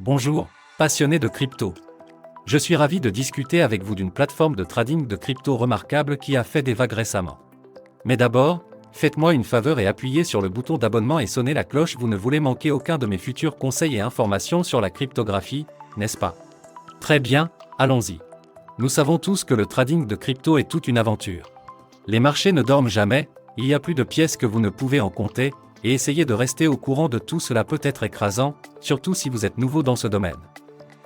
Bonjour, passionnés de crypto. Je suis ravi de discuter avec vous d'une plateforme de trading de crypto remarquable qui a fait des vagues récemment. Mais d'abord, faites-moi une faveur et appuyez sur le bouton d'abonnement et sonnez la cloche, vous ne voulez manquer aucun de mes futurs conseils et informations sur la cryptographie, n'est-ce pas? Très bien, allons-y. Nous savons tous que le trading de crypto est toute une aventure. Les marchés ne dorment jamais, il y a plus de pièces que vous ne pouvez en compter, et essayer de rester au courant de tout cela peut être écrasant, surtout si vous êtes nouveau dans ce domaine.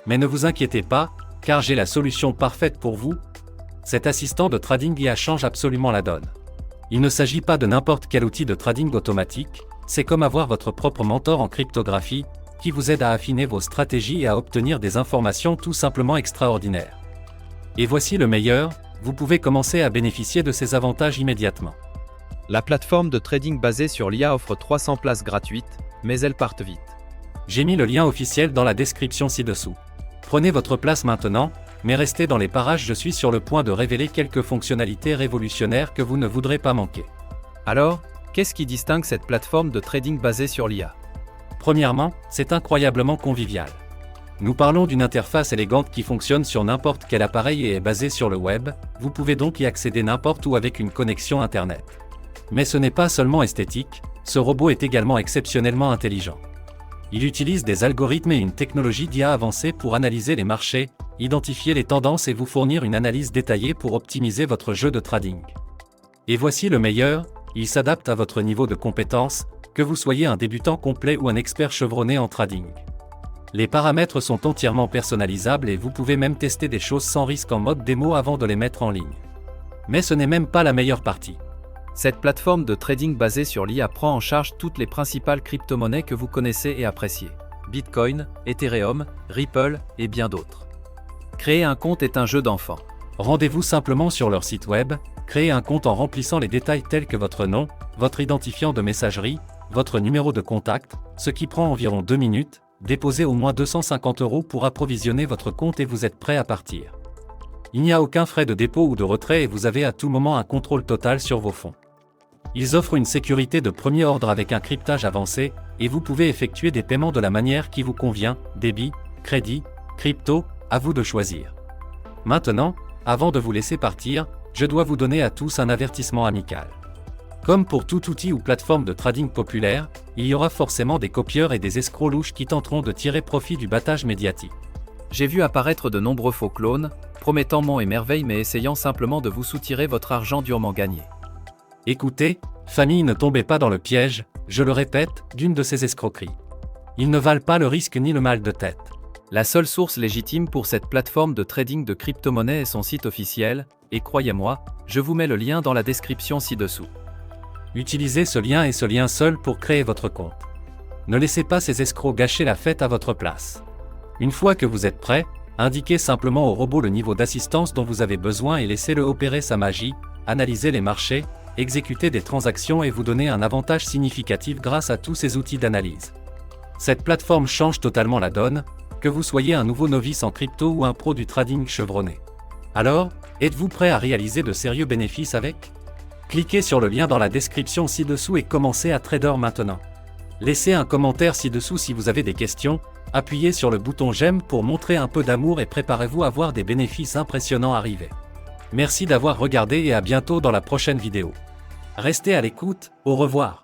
Mais ne vous inquiétez pas, car j'ai la solution parfaite pour vous. Cet assistant de trading IA change absolument la donne. Il ne s'agit pas de n'importe quel outil de trading automatique, c'est comme avoir votre propre mentor en cryptographie, qui vous aide à affiner vos stratégies et à obtenir des informations tout simplement extraordinaires. Et voici le meilleur, vous pouvez commencer à bénéficier de ces avantages immédiatement. La plateforme de trading basée sur l'IA offre 300 places gratuites, mais elles partent vite. J'ai mis le lien officiel dans la description ci-dessous. Prenez votre place maintenant, mais restez dans les parages, je suis sur le point de révéler quelques fonctionnalités révolutionnaires que vous ne voudrez pas manquer. Alors, qu'est-ce qui distingue cette plateforme de trading basée sur l'IA? Premièrement, c'est incroyablement convivial. Nous parlons d'une interface élégante qui fonctionne sur n'importe quel appareil et est basée sur le web, vous pouvez donc y accéder n'importe où avec une connexion Internet. Mais ce n'est pas seulement esthétique, ce robot est également exceptionnellement intelligent. Il utilise des algorithmes et une technologie d'IA avancée pour analyser les marchés, identifier les tendances et vous fournir une analyse détaillée pour optimiser votre jeu de trading. Et voici le meilleur, il s'adapte à votre niveau de compétence, que vous soyez un débutant complet ou un expert chevronné en trading. Les paramètres sont entièrement personnalisables et vous pouvez même tester des choses sans risque en mode démo avant de les mettre en ligne. Mais ce n'est même pas la meilleure partie. Cette plateforme de trading basée sur l'IA prend en charge toutes les principales crypto-monnaies que vous connaissez et appréciez. Bitcoin, Ethereum, Ripple et bien d'autres. Créer un compte est un jeu d'enfant. Rendez-vous simplement sur leur site web, créez un compte en remplissant les détails tels que votre nom, votre identifiant de messagerie, votre numéro de contact, ce qui prend environ 2 minutes, déposez au moins 250 € pour approvisionner votre compte et vous êtes prêt à partir. Il n'y a aucun frais de dépôt ou de retrait et vous avez à tout moment un contrôle total sur vos fonds. Ils offrent une sécurité de premier ordre avec un cryptage avancé, et vous pouvez effectuer des paiements de la manière qui vous convient, débit, crédit, crypto, à vous de choisir. Maintenant, avant de vous laisser partir, je dois vous donner à tous un avertissement amical. Comme pour tout outil ou plateforme de trading populaire, il y aura forcément des copieurs et des escrocs louches qui tenteront de tirer profit du battage médiatique. J'ai vu apparaître de nombreux faux clones, promettant monts et merveilles mais essayant simplement de vous soutirer votre argent durement gagné. Écoutez, famille, ne tombez pas dans le piège, je le répète, d'une de ces escroqueries. Ils ne valent pas le risque ni le mal de tête. La seule source légitime pour cette plateforme de trading de crypto-monnaies est son site officiel, et croyez-moi, je vous mets le lien dans la description ci-dessous. Utilisez ce lien et ce lien seul pour créer votre compte. Ne laissez pas ces escrocs gâcher la fête à votre place. Une fois que vous êtes prêt, indiquez simplement au robot le niveau d'assistance dont vous avez besoin et laissez-le opérer sa magie, analyser les marchés, exécuter des transactions et vous donner un avantage significatif grâce à tous ces outils d'analyse. Cette plateforme change totalement la donne, que vous soyez un nouveau novice en crypto ou un pro du trading chevronné. Alors, êtes-vous prêt à réaliser de sérieux bénéfices avec? Cliquez sur le lien dans la description ci-dessous et commencez à trader maintenant. Laissez un commentaire ci-dessous si vous avez des questions, appuyez sur le bouton j'aime pour montrer un peu d'amour et préparez-vous à voir des bénéfices impressionnants arriver. Merci d'avoir regardé et à bientôt dans la prochaine vidéo. Restez à l'écoute, au revoir.